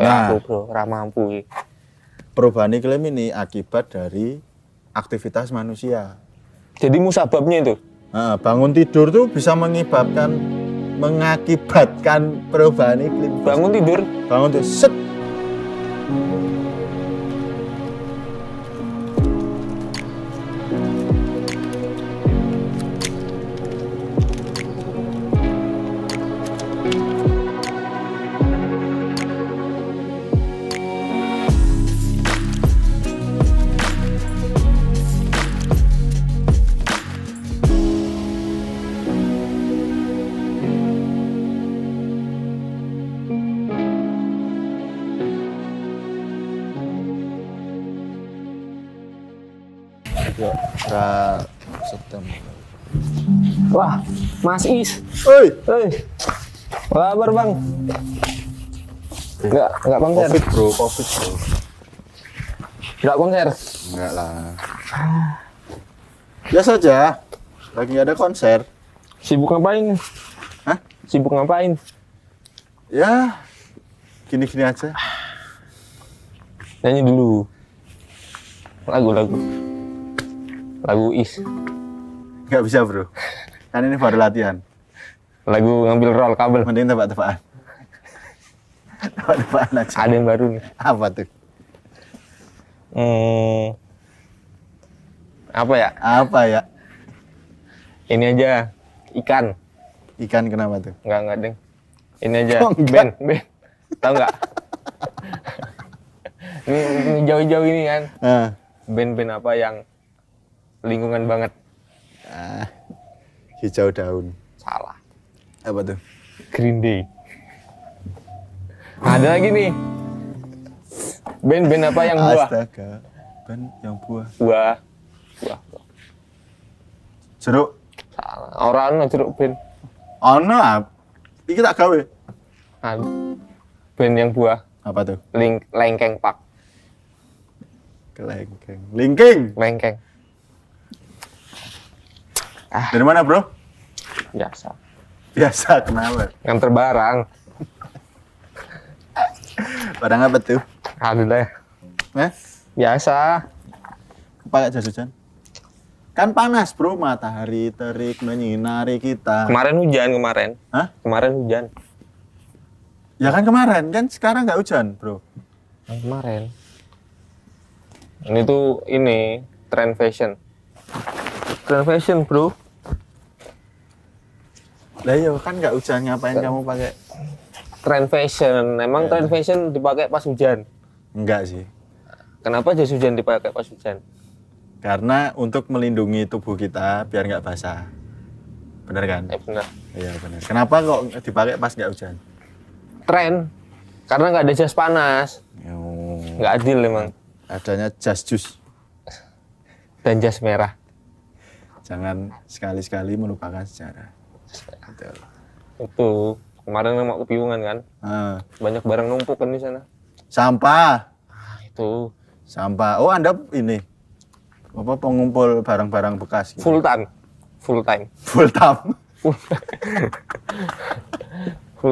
Kayak aku bro, ra mampu. Perubahan iklim ini akibat dari aktivitas manusia. Jadi musababnya itu? Nah, bangun tidur tuh bisa mengakibatkan perubahan iklim. Bangun tidur? Bangun tidur, set. Setem. Wah, Mas Is. Oi. Apa kabar bang? Enggak konser. Covid bro. Enggak konser? Enggak lah. Biasa aja. Lagi nggak ada konser. Sibuk ngapain? Hah? Sibuk ngapain? Ya, gini-gini aja. Nyanyi dulu. Lagu Is. Nggak bisa bro. Kan ini baru latihan. Lagu ngambil roll kabel. Mending tebak-tebakan. Tebak-tebakan aja. Ada yang baru nih. Apa tuh? Apa ya? Ini aja. Ikan. Ikan kenapa tuh? Enggak deng. Ini aja. Oh, enggak. Ben. Tahu nggak? ini jauh-jauh ini kan. Band apa yang lingkungan banget? Hijau daun. Salah. Apa tuh? Green Day. Ada lagi nih. Band apa yang buah? Astaga. Band yang buah. Buah. Jeruk. Salah. Orang jeruk band. Ono apa? Iki tak gawe. Band yang buah. Apa tuh? Lengkeng Pak. Kelengkeng. Lingking. Lengkeng. Dari mana bro? Biasa kenapa? Nganter barang. Barang apa tuh? Alhamdulillah. Biasa. Pakai jas hujan? Kan panas bro, matahari terik menyinari kita. Kemarin hujan kemarin. Hah? Kemarin hujan. Ya kan kemarin, kan sekarang nggak hujan bro. Kemarin. Ini tuh tren fashion. Tren fashion bro. Lah iya kan nggak hujan, ngapain kamu pakai? Tren fashion, emang tren fashion dipakai pas hujan? Enggak sih. Kenapa jas hujan dipakai pas hujan? Karena untuk melindungi tubuh kita biar nggak basah. Bener kan? Bener. Iya bener. Kenapa kok dipakai pas nggak hujan? Tren, karena nggak ada jas panas. Nggak adil emang. Adanya jas jus. Dan jas merah. Jangan sekali-sekali melupakan sejarah. Betul. Itu kemarin mau kepiungan kan? Banyak barang numpuk kan di sana. Sampah. Itu. Sampah. Oh Anda ini pengumpul barang-barang bekas. Gitu. Full time. Full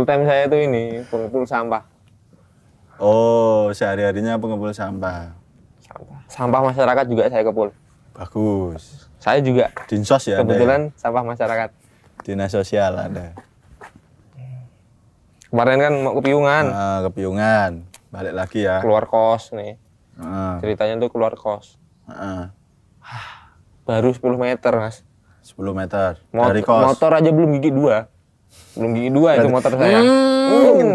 time saya tuh pengumpul sampah. Oh sehari-harinya pengumpul sampah. Sampah masyarakat juga saya kumpul. Bagus. Saya juga. Dinsos ya. Kebetulan sampah masyarakat. Dinas sosial Anda. Kemarin kan mau kepiungan. Kepiungan. Balik lagi ya. Keluar kos nih. Ceritanya tuh keluar kos. Baru 10 meter mas. 10 meter dari kos. Motor aja belum gigi 2. Belum gigi 2 itu motor saya.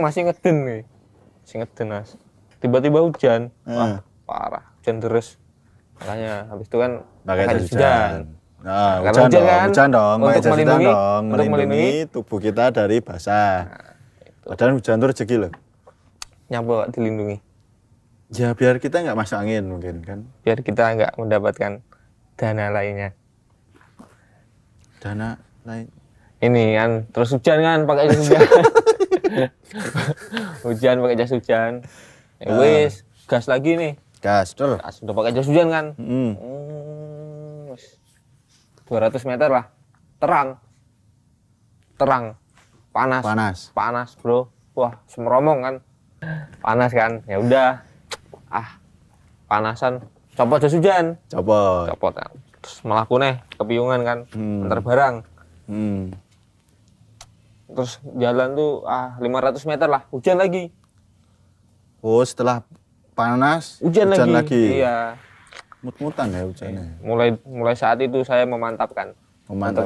Masih ngeden nih. Masih ngeden mas. Tiba-tiba hujan. Wah parah. Hujan terus. Makanya habis itu kan pakai jas hujan. Hujan dong. Untuk melindungi tubuh kita dari basah. Padahal hujan itu rezeki loh. Nyapa dilindungi? Ya biar kita nggak masuk angin mungkin kan. Biar kita nggak mendapatkan dana lainnya. Dana lain? Ini kan terus hujan kan pakai jas hujan. Hujan pakai jas hujan. Wis gas lagi nih. Gas, betul. Udah pakai jas hujan kan. 200 meter lah. Terang. Panas bro. Wah semeromong kan. Panas kan, ya udah. Panasan, copot jas hujan. Copot kan. Terus melaku nih, kepiungan kan, antar barang. Terus jalan tuh 500 meter lah, hujan lagi. Oh, setelah panas, Hujan lagi. Iya. Mut-mutan ya hujannya. Mulai saat itu saya memantapkan. Untuk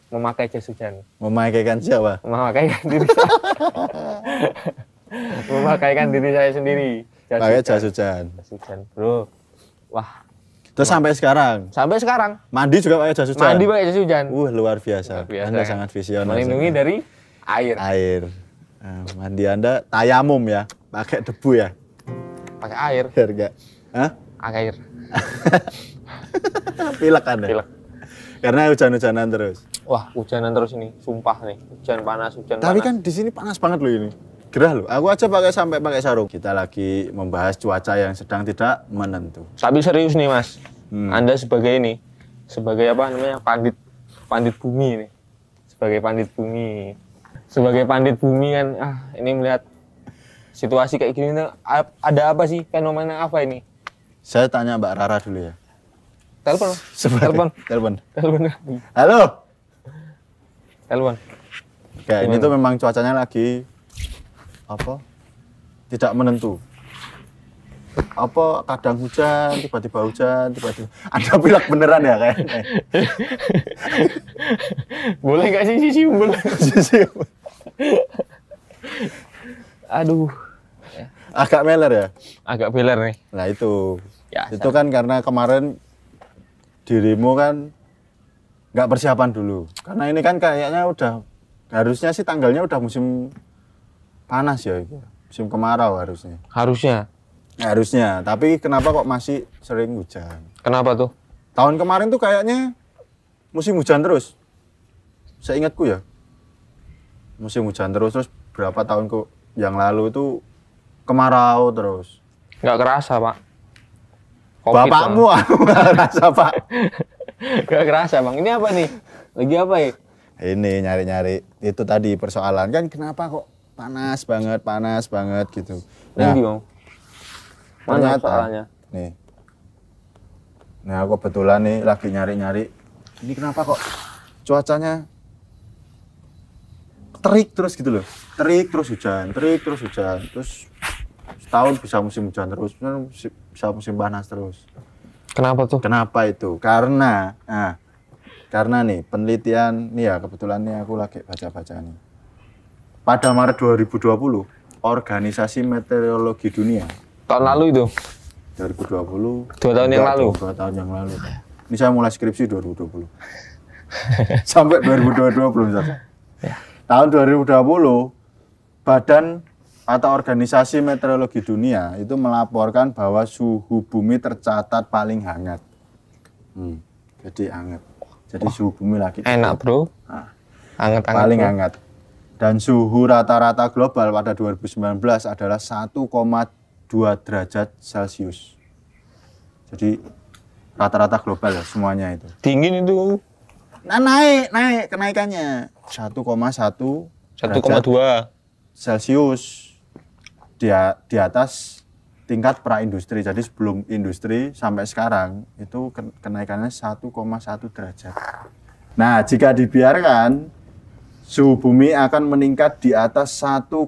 memakai jas hujan. Memakaikan siapa? Memakaikan diri saya. Memakaikan diri saya sendiri. Pakai jas hujan. Jas hujan, bro. Wah. Terus sampai sekarang? Sampai sekarang. Mandi juga pakai jas hujan? Mandi pakai jas hujan. Luar biasa. Anda kan? sangat visioner. Melindungi dari air. Nah, mandi Anda tayamum ya? Pakai debu ya? Pakai air. Biar enggak? Hah? Air. Pilek Anda? Pilek. Karena hujan-hujanan terus? Wah, hujanan terus ini. Sumpah nih. Hujan panas. Tapi kan di sini panas banget loh ini. Gerah loh. Aku aja sampai pakai sarung. Kita lagi membahas cuaca yang sedang tidak menentu. Tapi serius nih Mas. Anda sebagai apa namanya? Pandit bumi nih. Sebagai pandit bumi kan ini melihat situasi kayak gini ada apa sih? Fenomena apa ini? Saya tanya Mbak Rara dulu ya. Telepon. Halo. Telepon. Kayak ini tuh memang cuacanya lagi tidak menentu. Kadang hujan, tiba-tiba hujan, tiba-tiba. Ada pilek beneran ya kayaknya. Boleh nggak sih siumbel? Aduh. Agak meler ya? Agak meler nih. Nah itu. Ya, itu kan karena kemarin dirimu kan nggak persiapan dulu. Karena ini kan kayaknya harusnya sih tanggalnya udah musim panas ya, musim kemarau harusnya. Harusnya, tapi kenapa kok masih sering hujan? Kenapa tuh? Tahun kemarin tuh kayaknya musim hujan terus. Seingatku ya, musim hujan terus berapa tahun yang lalu itu kemarau terus. Nggak kerasa Pak. Bapakmu nggak kerasa Pak. Nggak kerasa Bang. Ini apa nih? Lagi apa ya? Ini nyari-nyari itu tadi persoalan kan kenapa kok panas banget gitu. Nah, mana soalnya? Nih. Nah, aku kebetulan nih lagi nyari-nyari. Ini kenapa kok cuacanya terik terus gitu loh. Terik terus hujan. Terus setahun bisa musim hujan terus, bisa musim panas terus. Kenapa tuh? Kenapa itu? Karena nih penelitian nih ya kebetulan nih aku lagi baca-baca nih. Pada Maret 2020, Organisasi Meteorologi Dunia. Tahun lalu itu? 2020. 2 tahun yang lalu? 2 tahun yang lalu. Ini saya mulai skripsi 2020. Sampai 2022 belum selesai. Ya. Tahun 2020, Badan atau Organisasi Meteorologi Dunia itu melaporkan bahwa suhu bumi tercatat paling hangat. Jadi hangat. Jadi suhu bumi lagi. Enak bro. Hangat-hangat. Paling bro. hangat. Dan suhu rata-rata global pada 2019 adalah 1,2 derajat Celcius. Jadi rata-rata global ya semuanya itu. Dingin itu. Nah naik kenaikannya 1,1 1,2 Celcius di atas tingkat praindustri. Jadi sebelum industri sampai sekarang itu kenaikannya 1,1 derajat. Nah, jika dibiarkan suhu bumi akan meningkat di atas 1,5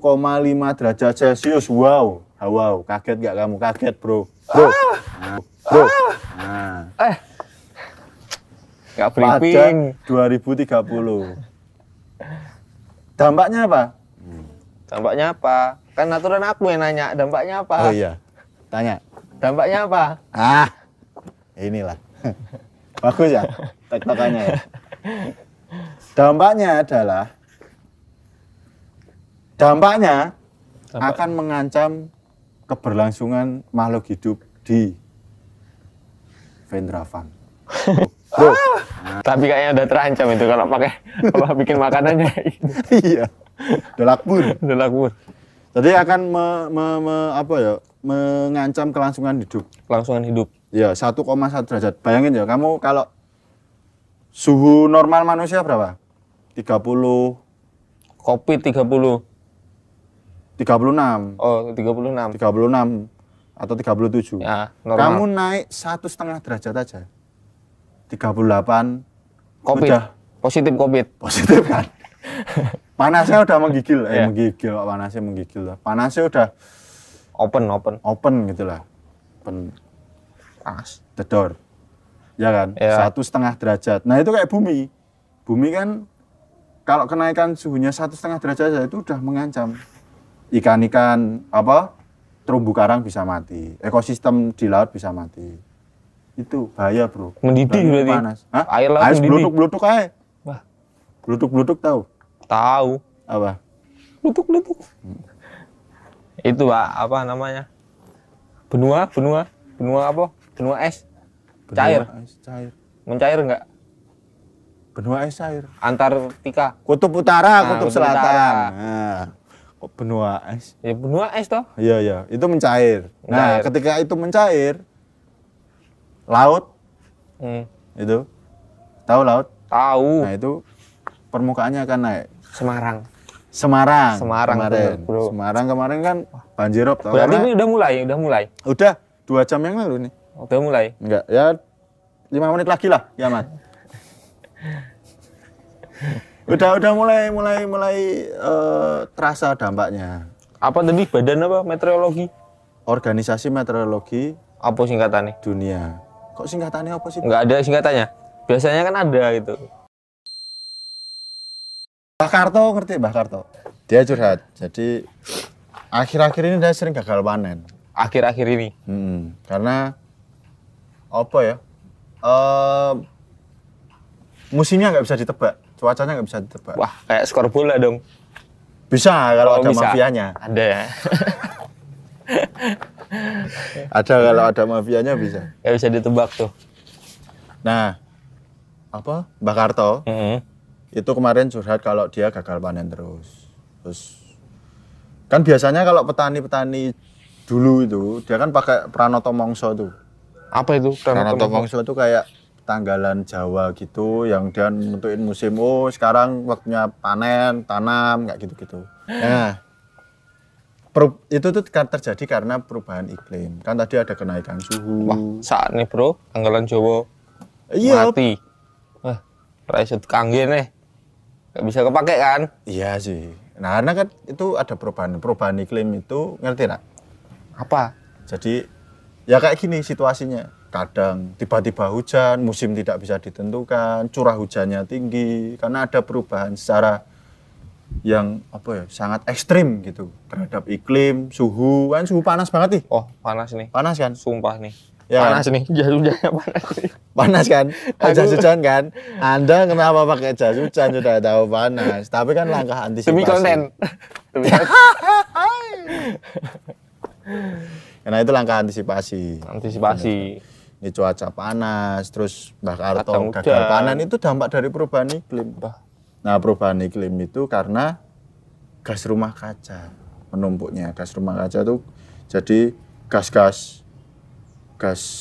derajat Celcius. Wow, kaget nggak kamu? Kaget, bro. Bro. Nggak briefing. Pada 2030. Dampaknya apa? Dampaknya apa? Kan aturan aku yang nanya, dampaknya apa? Oh iya, tanya. Dampaknya apa? Inilah. Bagus ya, tektokannya ya. Dampaknya akan mengancam keberlangsungan makhluk hidup di Vendravan. Bro. Tapi kayaknya udah terancam itu kalau pakai bikin makanannya. Iya. Udah lakbur. Jadi akan mengancam kelangsungan hidup. Kelangsungan hidup. Ya, 1,1 derajat. Bayangin ya, kamu kalau suhu normal manusia berapa? 30. Kopi 30. 36. Oh, 36. 36 atau 37. Ya, normal. Kamu naik 1,5 derajat aja. 38 Covid. udah Positif Covid. positif kan. Panasnya udah menggigil, Iya. menggigil, panasnya menggigil lah. Panasnya udah Open. gitu lah. Open Panas. the door. Ya kan? Iya. 1,5 derajat. Nah, itu kayak bumi. Bumi kan kalau kenaikan suhunya 1,5 derajat aja itu udah mengancam. Ikan-ikan terumbu karang bisa mati. Ekosistem di laut bisa mati. Itu bahaya, Bro. Mendidih berarti. Panas. Hah? Air laut mendidih. Blutuk-blutuk aja. Wah, Blutuk-blutuk tahu? tahu. Apa? Lutuk. Itu, Pak, apa namanya? Benua apa? Benua es. Cair. Benua es cair. Mencair enggak? Benua es cair. Antartika. Kutub utara, Nah, kutub kutub selatan. utara. Nah, kok benua es? Ya benua es toh. Iya, itu mencair. Nah, Mencair. ketika itu mencair, laut itu, tahu laut? Tahu. Nah, itu permukaannya akan naik. Semarang. Semarang bener, kemarin. Bro. Semarang kemarin kan banjirop tau, Berarti karena ini udah mulai. udah 2 jam yang lalu nih. Udah mulai. Enggak, ya 5 menit lagi lah kiamat. udah mulai terasa dampaknya. Apa tadi badan apa? Meteorologi. Organisasi Meteorologi Apa singkatannya? Dunia. Kok singkatannya apa sih? Enggak ada singkatannya. Biasanya kan ada gitu. Mbah Karto, ngerti Mbah Karto? Dia curhat. Jadi akhir-akhir ini dia sering gagal panen. Akhir-akhir ini. Karena apa ya? Musimnya nggak bisa ditebak, cuacanya nggak bisa ditebak. Wah, kayak skor bola dong. Bisa kalau ada bisa. mafianya. Ada ya. Ada kalau ada mafianya bisa. Gak bisa ditebak tuh. Nah, Mbah Karto itu kemarin curhat kalau dia gagal panen terus. Kan biasanya kalau petani-petani dulu itu dia kan pakai Pranoto Mongso tuh. Apa itu? Pranoto Mongso itu kayak tanggalan Jawa gitu yang dia nentuin musim. Oh, sekarang waktunya panen, tanam, kayak gitu-gitu. Nah, itu tuh terjadi karena perubahan iklim. Kan tadi ada kenaikan suhu. Wah, saat nih bro, tanggalan Jawa Iya. mati. Wah, raisut kangen nih. Gak bisa kepake kan? Iya sih. Nah, karena kan itu ada perubahan iklim itu, ngerti nggak? Apa? Jadi ya kayak gini situasinya. Kadang tiba-tiba hujan, musim tidak bisa ditentukan, curah hujannya tinggi karena ada perubahan secara yang sangat ekstrim gitu terhadap iklim, suhu. Kan suhu panas banget nih. Oh, panas nih. Panas kan? Sumpah nih. Ya Panas kan? nih. Jas hujannya panas nih. Panas kan? Jas hujan kan? Anda kenapa pakai jas hujan sudah tahu panas? Tapi kan langkah antisipasi. Demi konten. Karena itu langkah antisipasi. Antisipasi. Ini cuaca panas, terus Mbah Karto Kadang gagal hujan. panen itu dampak dari perubahan iklim. Nah, perubahan iklim itu karena gas rumah kaca menumpuknya. Gas rumah kaca itu jadi gas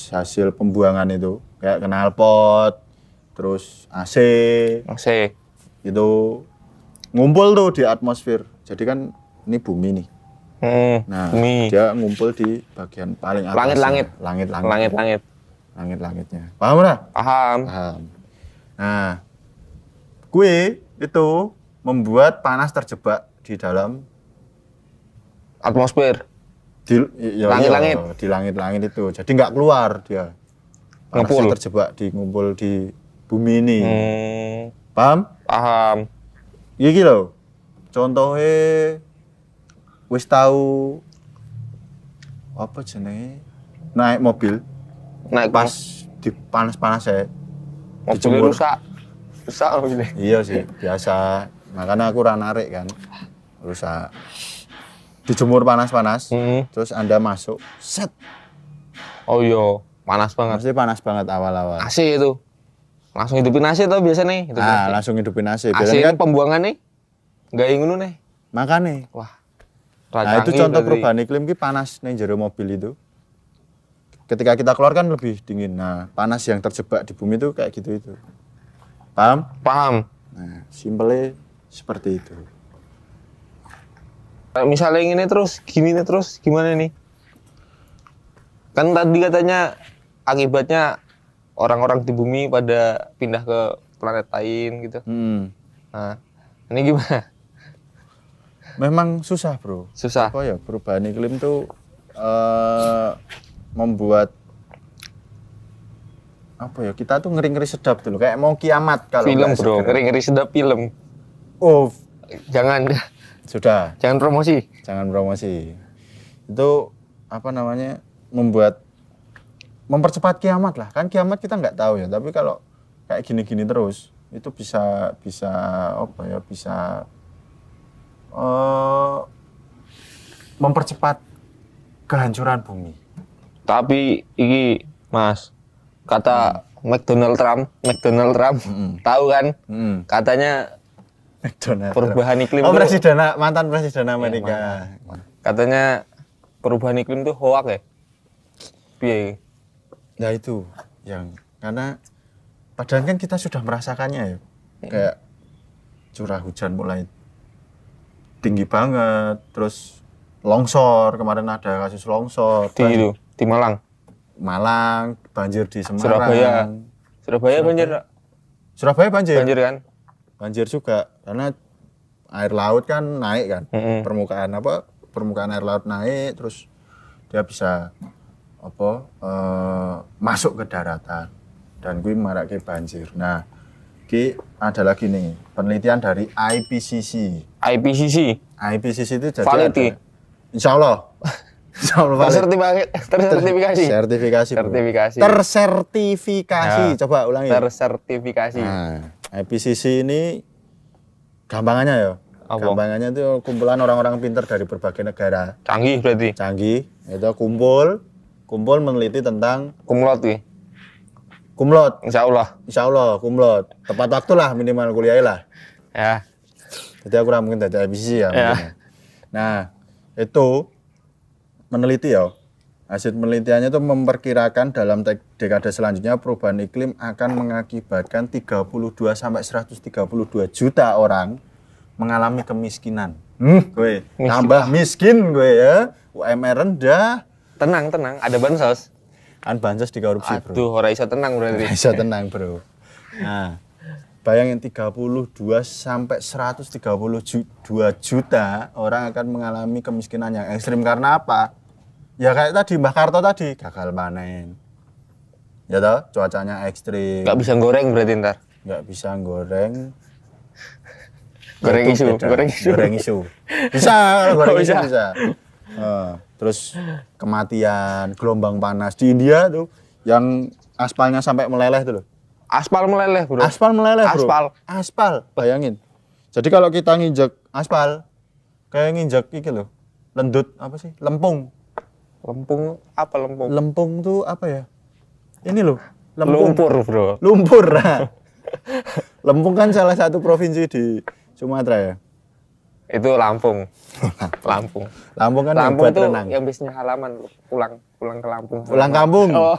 hasil pembuangan itu kayak knalpot, terus AC Masih. itu ngumpul tuh di atmosfer. Jadi kan ini bumi nih. Nah, bumi. dia ngumpul di bagian paling atas. Langit-langit. Langit-langitnya. Paham nggak? Paham. Paham. Nah, kue itu membuat panas terjebak di dalam Atmosfer. langit-langit. Di langit-langit itu. Jadi nggak keluar dia. Panasnya Ngumpul. terjebak ngumpul di bumi ini. Paham? Paham. Iki lho. Contohnya wis tahu apa jenenge naik mobil Naik pas di panas-panas ya. mobilnya dijemur. rusak loh ini. Iya sih, biasa. Makanya aku narik kan. Rusak. Dijemur panas-panas, terus Anda masuk, set. Oh iya, panas banget. Pasti panas banget awal-awal. AC itu. Langsung hidupin AC tuh biasa nih. Langsung hidupin AC. AC Biasanya kan pembuangan nih. Nggak ingin nih. makanya. Wah. Nah, itu contoh perubahan iklim ki panas nih jero mobil itu. Ketika kita keluar kan lebih dingin. Nah, panas yang terjebak di bumi itu kayak gitu itu. Paham? Paham. Nah, simpelnya seperti itu. Misalnya ini terus, gini nih terus, gimana nih? Kan tadi katanya akibatnya orang-orang di bumi pada pindah ke planet lain gitu. Nah, ini gimana? Memang susah, Bro. Susah. Apa ya, perubahan iklim tuh membuat apa ya, kita tuh ngeri-ngeri sedap tuh, kayak mau kiamat kalau Film, nggak Bro. segera. Ngeri-ngeri sedap film. Oh, Jangan sudah. jangan promosi. Jangan promosi. Itu apa namanya, mempercepat kiamat lah. Kan kiamat kita nggak tahu ya, tapi kalau kayak gini-gini terus itu bisa apa ya, bisa mempercepat kehancuran bumi. Tapi iki Mas, kata McDonald Trump, tahu kan? Katanya McDonald perubahan iklim Trump. tuh, presiden, mantan presiden Amerika. katanya perubahan iklim tuh hoak ya? Piye? Ya itu yang karena padahal kan kita sudah merasakannya ya. Kayak curah hujan mulai tinggi banget, terus longsor, kemarin ada kasus longsor Di Malang. Banjir di Semarang. Surabaya banjir. Surabaya banjir. Banjir kan? Banjir juga karena air laut kan naik kan. Permukaan air laut naik, terus dia bisa masuk ke daratan dan gue marake banjir. Nah, ini ada lagi nih penelitian dari IPCC. IPCC itu jadi Validity. Insya Allah valid. Tersertifikasi. Coba ulangi. Tersertifikasi. Nah, IPCC ini gampangannya ya. Apa? Gampangannya itu kumpulan orang-orang pintar dari berbagai negara. Canggih berarti. Canggih. Itu kumpul meneliti tentang Kumlot nih. kumlot. Insya Allah. Kumlot. Tepat waktu lah minimal kuliah lah. Ya. Jadi aku mungkin dari IPCC ya. Ya. Nah, itu meneliti ya. Hasil penelitiannya itu memperkirakan dalam dekade selanjutnya perubahan iklim akan mengakibatkan 32 sampai 132 juta orang mengalami kemiskinan. Gue tambah miskin gue ya. UMR rendah. Tenang, ada bansos. Kan bansos dikorupsi, Bro. Aduh, ora iso tenang berarti. Bisa tenang, Bro. Nah, bayangin 32 sampai 132 juta orang akan mengalami kemiskinan yang ekstrim karena apa? Ya kayak tadi Mbah Karto tadi, gagal panen. Ya toh, cuacanya ekstrim. Nggak bisa goreng berarti ntar. Nggak bisa goreng. Goreng Itu isu. beda. Goreng isu. Bisa, goreng isu bisa. bisa. Terus kematian, gelombang panas di India tuh yang aspalnya sampai meleleh tuh loh. Aspal meleleh, Bro. Aspal meleleh, Bro. Aspal. Aspal, bayangin. Jadi kalau kita nginjek aspal, kayak nginjek iki loh. Lendut apa sih? Lempung. Lempung apa lempung? Lempung tuh apa ya? Ini loh, lempung. Lumpur, Bro. Lumpur. Nah. Lempung kan salah satu provinsi di Sumatera ya. Itu Lampung. Lampung Lampung kan yang Lampung buat itu renang. yang bisnya halaman pulang ke Lampung. Pulang kampung. Oh.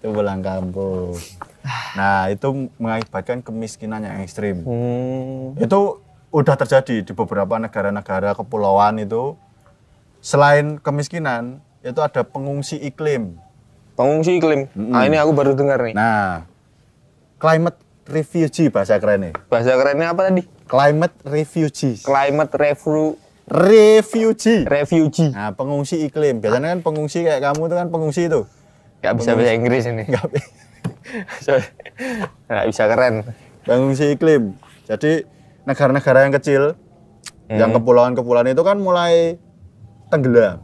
Itu pulang kampung. Nah, itu mengakibatkan kemiskinan yang ekstrim. Itu udah terjadi di beberapa negara-negara kepulauan itu. Selain kemiskinan, itu ada pengungsi iklim. Pengungsi iklim. Ah, ini aku baru dengar nih. Nah, climate refugee bahasa kerennya. Bahasa kerennya apa tadi? Climate refugee. Refugee. Nah, pengungsi iklim. Biasanya kan pengungsi kayak kamu itu kan pengungsi itu. Gak bisa bahasa Inggris ini. Gak bisa keren. Pengungsi iklim. Jadi negara-negara yang kecil, yang kepulauan-kepulauan itu kan mulai tenggelam.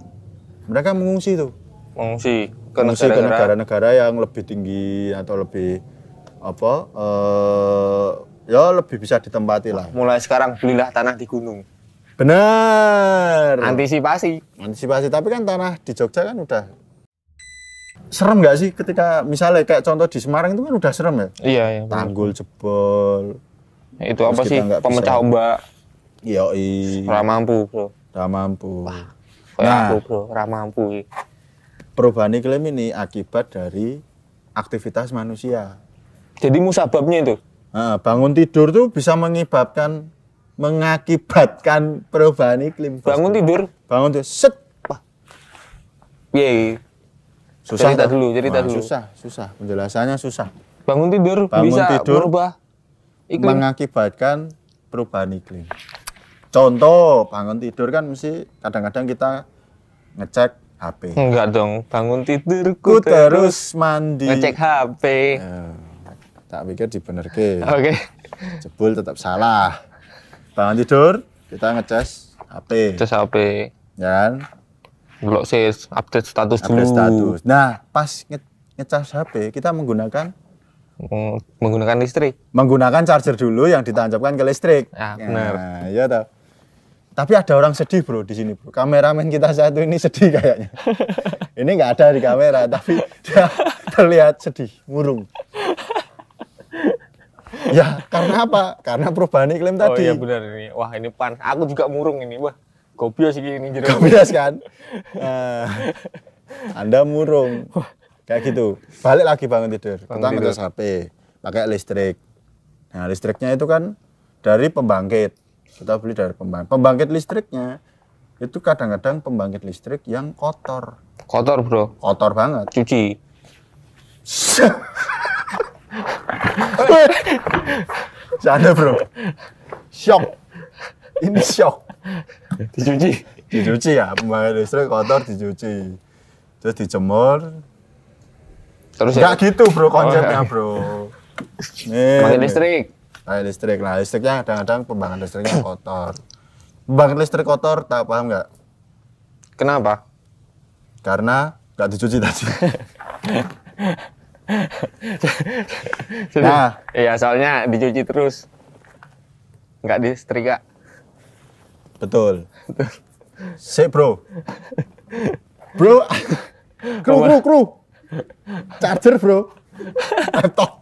Mereka mengungsi tuh. Mengungsi ke negara-negara yang lebih tinggi atau lebih ya lebih bisa ditempati lah. Mulai sekarang belilah tanah di gunung. Benar. Antisipasi. Tapi kan tanah di Jogja kan udah serem nggak sih ketika misalnya kayak contoh di Semarang itu kan udah serem ya? Iya. Tanggul jebol. Itu apa sih? Pemecah ombak. Yoi. Ramampu, Bro. Nah, aku, Bro, ramampu. Perubahan iklim ini akibat dari aktivitas manusia. Jadi musababnya itu? Nah, bangun tidur tuh bisa menyebabkan mengakibatkan perubahan iklim. Bangun tidur. Bangun tidur, set. Wah, Piye? susah. Cerita dulu. Susah. Penjelasannya susah. Bangun tidur Bangun bisa tidur, merubah iklim. Mengakibatkan perubahan iklim. Contoh, bangun tidur kan mesti kadang-kadang kita ngecek HP. Enggak dong, bangun tidur Ku terus mandi. ngecek HP. Tak pikir dibenerke. Oke. Jebul tetap salah. Bangun tidur, kita ngecas HP. Terus HP. Ya kan? Blok sih, update status dulu. Update status. Nah, pas ngecas HP, kita menggunakan listrik. Menggunakan charger dulu yang ditancapkan ke listrik. Ya, benar. Nah, iya toh. Tapi ada orang sedih bro di sini bro. Kameramen kita satu ini sedih kayaknya. Ini nggak ada di kamera, tapi dia terlihat sedih, murung. Ya, karena apa? Karena perubahan iklim tadi. Oh iya benar ini. Wah ini pan. Aku juga murung ini. Wah gobios ini jero. Gobios kan? Anda murung. Kayak gitu. Balik lagi bangun tidur. Kita ngecas HP, pakai listrik. Nah, listriknya itu kan dari pembangkit. Kita beli dari pembangkit. Pembangkit listriknya itu kadang-kadang pembangkit listrik yang kotor. Kotor bro. Kotor banget. Cuci. Sana bro. Shock. Ini shock. Dicuci. Dicuci ya, pembangkit listrik kotor dicuci. Terus dijemur. Terus nggak gitu bro konsepnya bro. Pakai listrik. Pakai listrik. Nah listriknya kadang-kadang pembangkit listriknya kotor. Pembangkit listrik kotor, tak paham nggak? Kenapa? Karena nggak dicuci tadi. Nah, iya soalnya dicuci terus, nggak disetrika. Betul. Sip bro. Bro, kru. Charger bro. Laptop.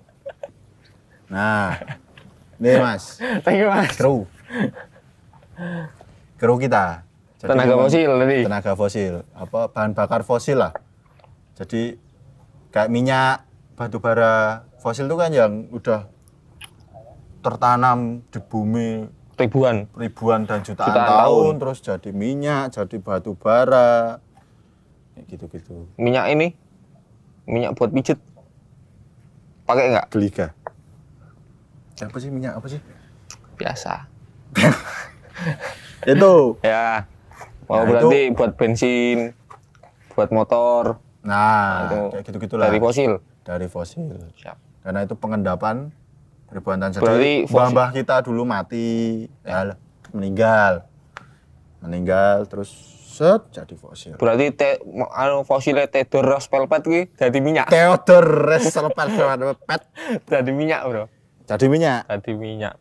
Nah, nih mas. Thank you mas. Kru kita. Jadi Tenaga fosil tadi. Tenaga fosil. Apa bahan bakar fosil lah. Jadi kayak minyak, batu bara fosil itu kan yang udah tertanam di bumi ribuan dan jutaan tahun, terus jadi minyak, jadi batu bara, kayak gitu-gitu. Minyak ini, minyak buat pijet, pakai nggak? Geliga. Apa sih minyak apa sih? Biasa. Itu. Ya. Mau Nah, berarti buat bensin, buat motor. Nah, itu kayak gitu-gitulah. Dari fosil. Siap. Karena itu pengendapan ribuan tahun. Berarti mbah kita dulu mati, ya meninggal terus set jadi fosil. Berarti fosilnya Theodore Roosevelt ki jadi minyak. Theodore Roosevelt Jadi minyak, bro. Jadi minyak. Jadi minyak.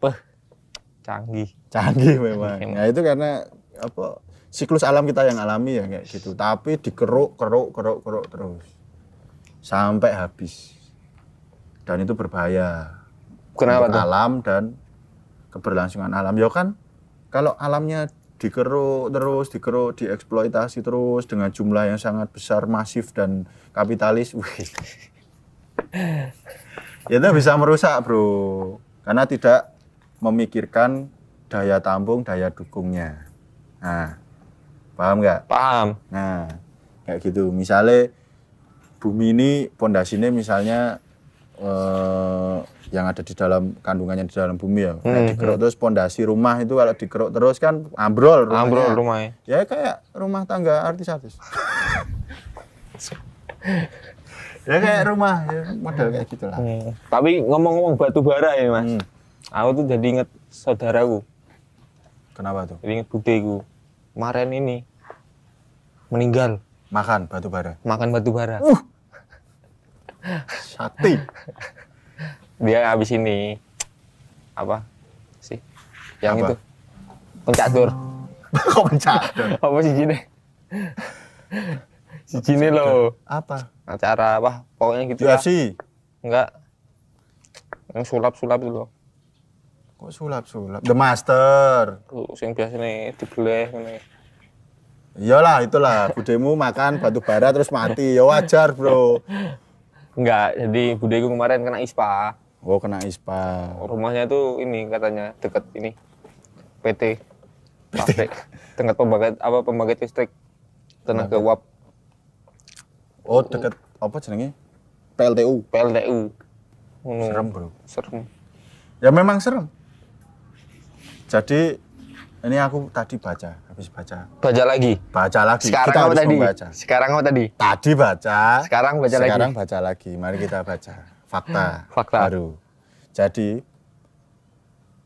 Canggih Memang. Nah, itu karena apa? Siklus alam kita yang alami ya kayak gitu. Tapi dikeruk terus sampai habis. Dan itu berbahaya. Kenapa tuh? Alam dan keberlangsungan alam. Ya kan kalau alamnya dikeruk, dieksploitasi terus dengan jumlah yang sangat besar, masif dan kapitalis, itu bisa merusak, bro. Karena tidak memikirkan daya tampung, daya dukungnya. Nah, paham nggak? Paham. Nah, kayak gitu. Misalnya bumi ini pondasinya misalnya yang ada di dalam kandungannya di dalam bumi ya. Dikeruk terus pondasi rumah itu kalau dikeruk terus kan ambrol rumahnya. Ambrol rumahnya. Ya kayak rumah tangga artis-artis. Ya kayak rumah ya, model kayak gitulah. Tapi ngomong-ngomong batu bara ya mas. Aku tuh jadi inget saudaraku. Kenapa tuh? Jadi inget budeku. Kemarin ini meninggal. Makan batu bara. Makan batu bara. Sakti. Dia habis ini apa sih? Yang apa? itu pencatur. Kok pencatur? Apa sih gini? Si Cine loh. Apa? Acara apa? Pokoknya gitu lah. UFC. Enggak. Yang sulap-sulap itu loh. Kok sulap-sulap? The Master. Yang biasanya dibeleh ngene. Iyalah, itulah. Budemu makan batu bara terus mati. Ya wajar, bro. Enggak, jadi budeku kemarin kena ISPA. Oh, kena ISPA. Rumahnya tuh ini katanya deket ini. PT pabrik tingkat pembangkit listrik tenaga uap. Oh, deket apa jenenge? PLTU. Serem Bro. Serem. Ya memang serem. Jadi ini aku tadi habis baca. Baca lagi. Sekarang kita harus tadi? membaca. Sekarang apa tadi? Tadi baca. Sekarang baca lagi. Mari kita baca fakta baru. Jadi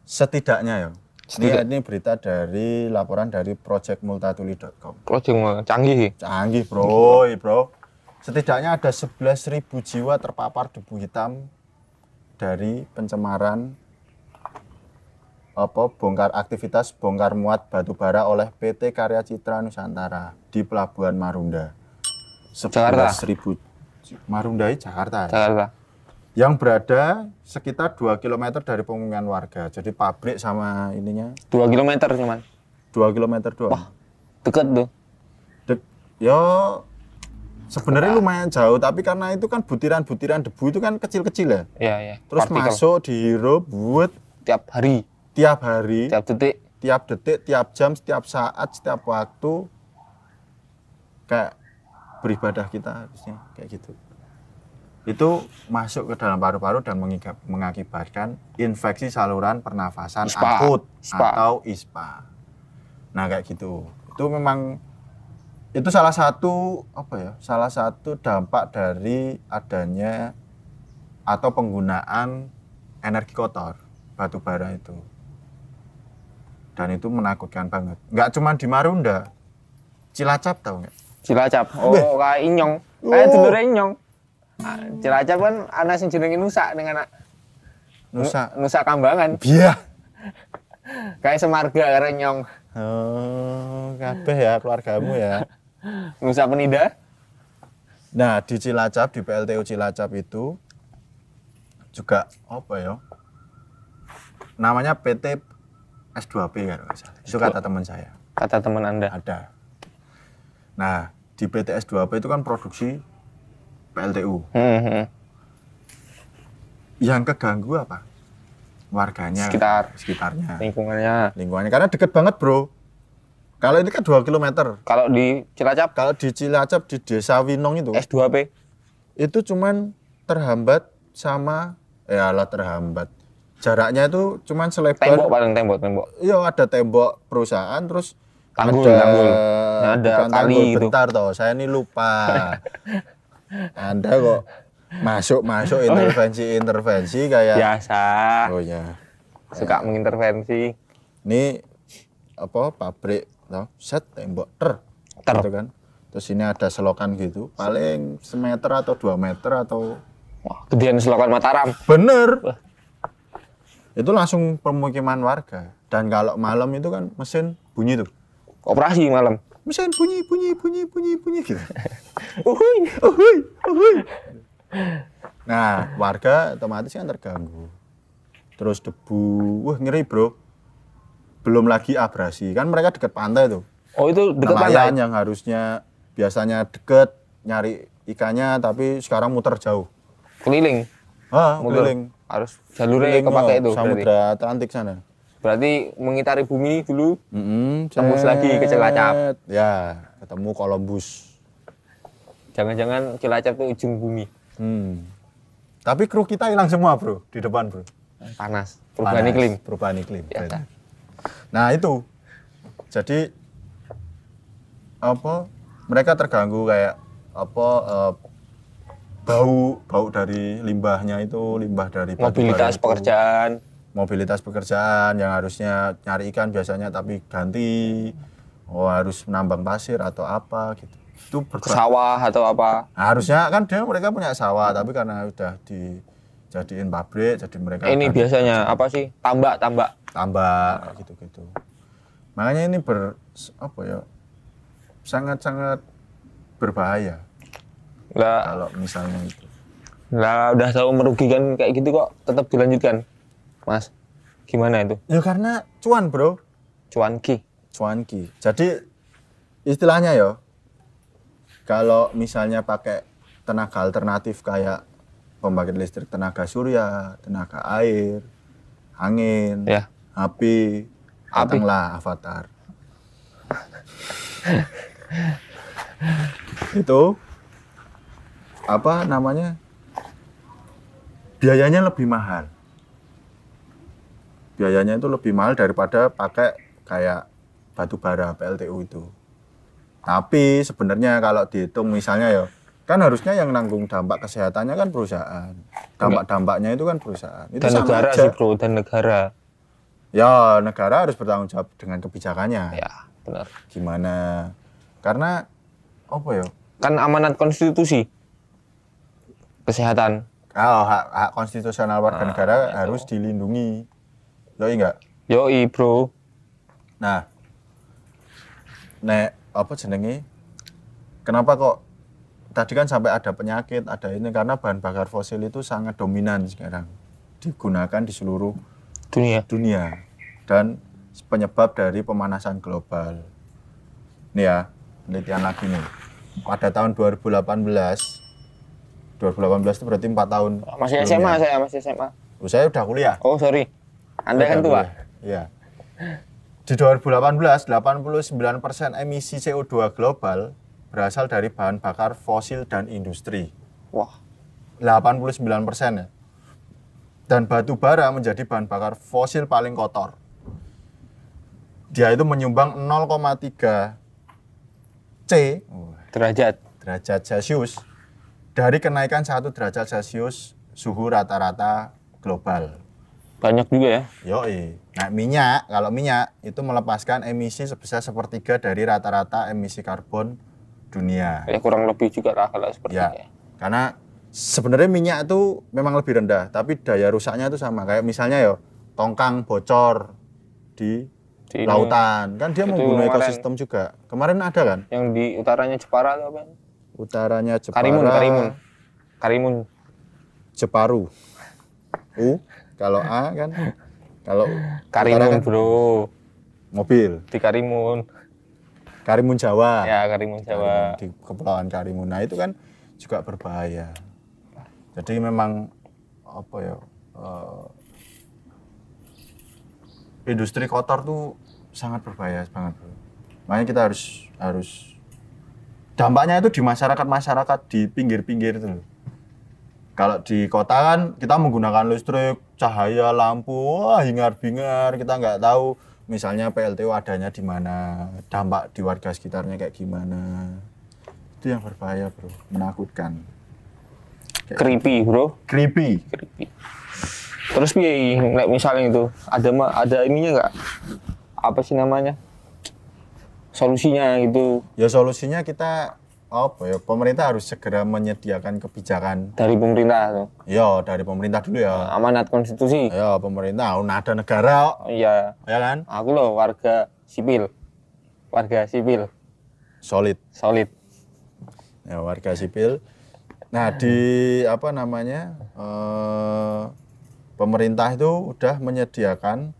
setidaknya ya. Ini berita dari laporan dari projectmultatuli.com. Canggih. Canggih, bro. Setidaknya ada 11.000 jiwa terpapar debu hitam dari pencemaran aktivitas bongkar muat batu bara oleh PT Karya Citra Nusantara di Pelabuhan Marunda. 11.000 Marunda Jakarta. Yang berada sekitar 2 km dari pemukiman warga. Jadi pabrik sama ininya 2 km cuman. 2 km doang. Wah, deket tuh. Ya sebenarnya lumayan jauh, tapi karena itu kan butiran-butiran debu itu kan kecil-kecil ya. Iya. Terus partikel. Masuk dihirup buat tiap hari, tiap detik, tiap jam, setiap saat, setiap waktu, kayak beribadah kita harusnya kayak gitu. Itu masuk ke dalam paru-paru dan mengakibatkan infeksi saluran pernafasan akut atau ISPA. Nah kayak gitu. Itu memang itu salah satu dampak dari adanya atau penggunaan energi kotor batu bara itu. Dan itu menakutkan banget. Nggak cuma di Marunda, Cilacap tahu nggak? Cilacap. Oh, kayak Inyong. Kayak dulure Inyong. Cilacap kan ana sing jenenge Nusa ning anak. Nusa Kambangan. Iya. Kayak semarga karo Inyong. Oh, kabeh ya keluargamu ya. Nusa Penida. Nah, di Cilacap, di PLTU Cilacap itu juga namanya PT S2P kan. Itu kata teman saya. Kata teman Anda. Ada. Nah, di PT S2P itu kan produksi PLTU. Yang keganggu apa? Warganya. Sekitarnya. Lingkungannya. Karena deket banget, bro. Kalau ini kan 2 km. Kalau di Cilacap? Kalau di Cilacap, di Desa Winong itu. S2P? Itu cuman terhambat sama, terhambat. Jaraknya itu cuman selebar. Tembok. Iya, ada tembok perusahaan, terus tanggul. Ada kali itu. Bentar toh, saya ini lupa. Anda kok masuk intervensi kayak biasa. Oh ya. Suka mengintervensi. Ini pabrik set tembok gitu kan. Terus ini ada selokan gitu, paling semeter atau 2 meter atau gedean selokan Mataram. Bener. Itu langsung pemukiman warga. Dan kalau malam itu kan mesin bunyi tuh. Operasi malam. Mesin bunyi gitu. Uhuy. Nah, warga otomatis kan terganggu. Terus debu, ngeri bro. Belum lagi abrasi, kan mereka dekat pantai tuh. Oh itu dekat pantai? Yang harusnya biasanya deket nyari ikannya, tapi sekarang muter jauh. Keliling? Keliling. Harus jalurnya kepake itu. Samudra Atlantik sana. Berarti mengitari bumi dulu, tembus lagi ke Cilacap. Ya, ketemu Columbus. Jangan-jangan Cilacap itu ujung bumi. Tapi kru kita hilang semua bro, di depan bro. Panas, perubahan iklim. Ya. Nah itu, jadi mereka terganggu kayak bau dari limbahnya itu, limbah dari mobilitas pekerjaan yang harusnya nyari ikan biasanya tapi ganti harus menambang pasir atau apa gitu. Itu sawah atau apa? Nah, harusnya kan mereka punya sawah tapi karena udah dijadiin pabrik jadi mereka ini biasanya apa sih? Tambak gitu. Makanya ini sangat-sangat berbahaya. Kalau misalnya itu. Lah udah tahu merugikan kayak gitu kok tetap dilanjutkan. Mas, gimana itu? Ya karena cuan, bro. Cuanki. Jadi istilahnya kalau misalnya pakai tenaga alternatif kayak pembangkit listrik tenaga surya, tenaga air, angin, api, datanglah Avatar. Itu apa namanya? Biayanya lebih mahal. Biayanya itu lebih mahal daripada pakai kayak batu bara PLTU itu. Tapi sebenarnya kalau dihitung misalnya ya, kan harusnya yang nanggung dampak kesehatannya kan perusahaan. Dampak-dampaknya itu kan perusahaan. Itu Dan sama negara aja. sih bro, dan negara. Ya, negara harus bertanggung jawab dengan kebijakannya. Ya, benar. Gimana? Karena apa ya? Kan amanat konstitusi. Kesehatan. Oh, hak konstitusional warga negara harus dilindungi. Yoi enggak? Yoi bro. Nah, nek apa jenenge? Kenapa kok tadi kan sampai ada penyakit, ada ini karena bahan bakar fosil itu sangat dominan sekarang digunakan di seluruh dunia dan penyebab dari pemanasan global. Nih ya, penelitian lagi nih. Pada tahun 2018 itu berarti 4 tahun. Masih SMA saya, masih SMA. Saya udah kuliah. Oh, sorry. Anda kan tua. Iya. Di 2018, 89% emisi CO2 global berasal dari bahan bakar fosil dan industri. Wah. 89% ya. Dan batu bara menjadi bahan bakar fosil paling kotor. Dia itu menyumbang 0,3 C derajat Celcius dari kenaikan 1 derajat Celcius suhu rata-rata global. Banyak juga ya. Yoi. Nah, kalau minyak itu melepaskan emisi sebesar 1/3 dari rata-rata emisi karbon dunia. Ya kurang lebih juga lah kalau seperti Ya, karena sebenarnya minyak itu memang lebih rendah, tapi daya rusaknya itu sama. Kayak misalnya ya, tongkang bocor di lautan, kan dia membunuh ekosistem juga. Kemarin ada kan? Yang di utaranya Jepara atau apa? Utaranya Jepara. Karimun. Jeparu. Kalau A kan, kalau Karimun kan bro. mobil. Di Karimun. Karimun Jawa. Ya, Karimun Jawa. Di Kepulauan Karimun. Nah, itu kan juga berbahaya. Jadi memang apa ya? Industri kotor tuh sangat berbahaya banget, bro. Makanya kita harus dampaknya itu di masyarakat di pinggir-pinggir itu loh. Kalau di kota kan kita menggunakan listrik, cahaya, lampu, hingar-bingar, kita nggak tahu misalnya PLTU adanya di mana, dampak di warga sekitarnya kayak gimana. Itu yang berbahaya, bro, menakutkan. Creepy, bro. Creepy. Terus misalnya itu ada ininya nggak? Apa sih namanya? Solusinya gitu. Ya solusinya kita pemerintah harus segera menyediakan kebijakan dari pemerintah tuh. Ya, dari pemerintah dulu ya. Amanat konstitusi. Ya, pemerintah, ada negara. Iya. Ya kan? Aku loh warga sipil. Solid. Ya, warga sipil. Nah, di pemerintah itu udah menyediakan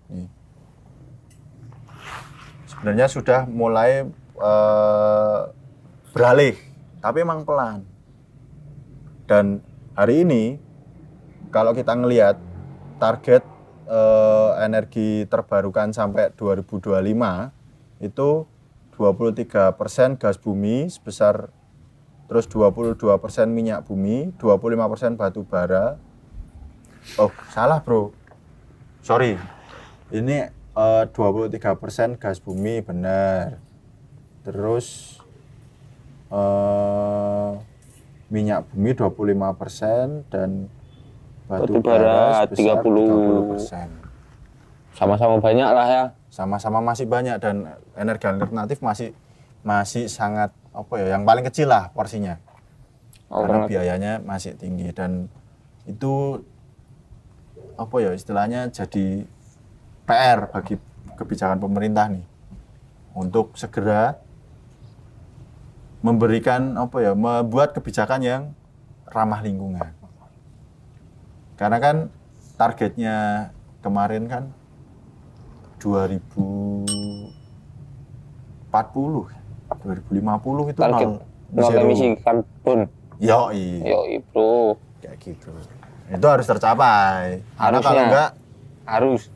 sebenarnya sudah mulai beralih, tapi emang pelan. Dan hari ini kalau kita ngelihat target energi terbarukan sampai 2025 itu 23% gas bumi sebesar, terus 22% minyak bumi, 25% batu bara. Oh, salah bro. Sorry. Ini 23% gas bumi benar. Terus minyak bumi 25% dan batu bara 30%. Sama-sama banyak lah ya. Sama-sama masih banyak dan energi alternatif masih sangat yang paling kecil lah porsinya. Karena biayanya masih tinggi dan itu istilahnya jadi PR bagi kebijakan pemerintah nih untuk segera memberikan membuat kebijakan yang ramah lingkungan. Karena kan targetnya kemarin kan 2050 itu target nol emisi karbon. Yoi bro. Kayak gitu. Itu harus tercapai. Karena kalau enggak harus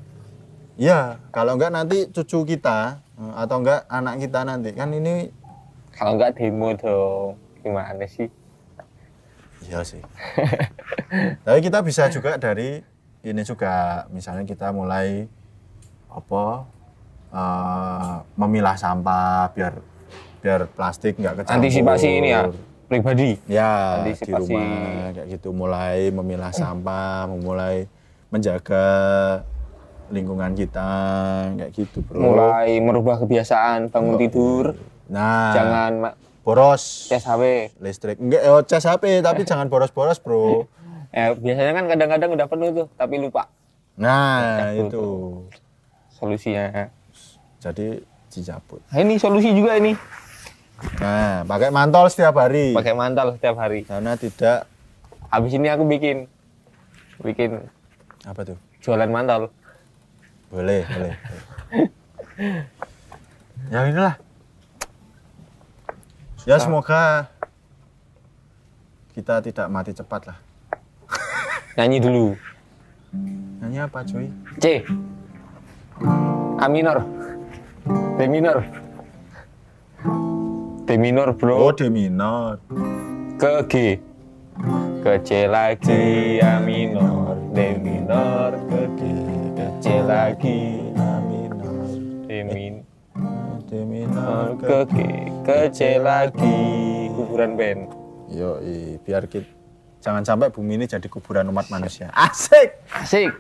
Iya, kalau enggak nanti cucu kita atau enggak anak kita nanti kan ini. Kalau enggak demo dong, gimana sih? Iya sih. Tapi kita bisa juga dari ini juga, misalnya kita mulai memilah sampah biar plastik nggak kecampur. Antisipasi ini ya, pribadi. Ya, Antisipasi. di rumah kayak gitu, mulai memilah sampah, mulai menjaga lingkungan kita kayak gitu, Bro. Mulai merubah kebiasaan bangun tidur. Nah, Jangan boros cas HP. listrik. Enggak, cas HP tapi jangan boros-boros, Bro. Biasanya kan kadang-kadang udah penuh tuh, tapi lupa. Nah, Cabut itu. Solusinya. Jadi dicabut. Nah, ini solusi juga ini. Nah, pakai mantol setiap hari. Pakai mantel setiap hari. Karena tidak. Habis ini aku bikin Apa tuh? jualan mantel. Boleh. Ya inilah. Ya semoga kita tidak mati cepat lah. Nyanyi dulu. Nyanyi apa, cuy? C. A minor. D minor. D minor, bro. Oh, D minor. Ke G. Ke C lagi, A minor. D minor, ke G. Ke C lagi, A minor. D minor. D minor Ke G. Ke C lagi. Kuburan band. Yoi, biar kita jangan sampai bumi ini jadi kuburan umat manusia. Asik. Asik.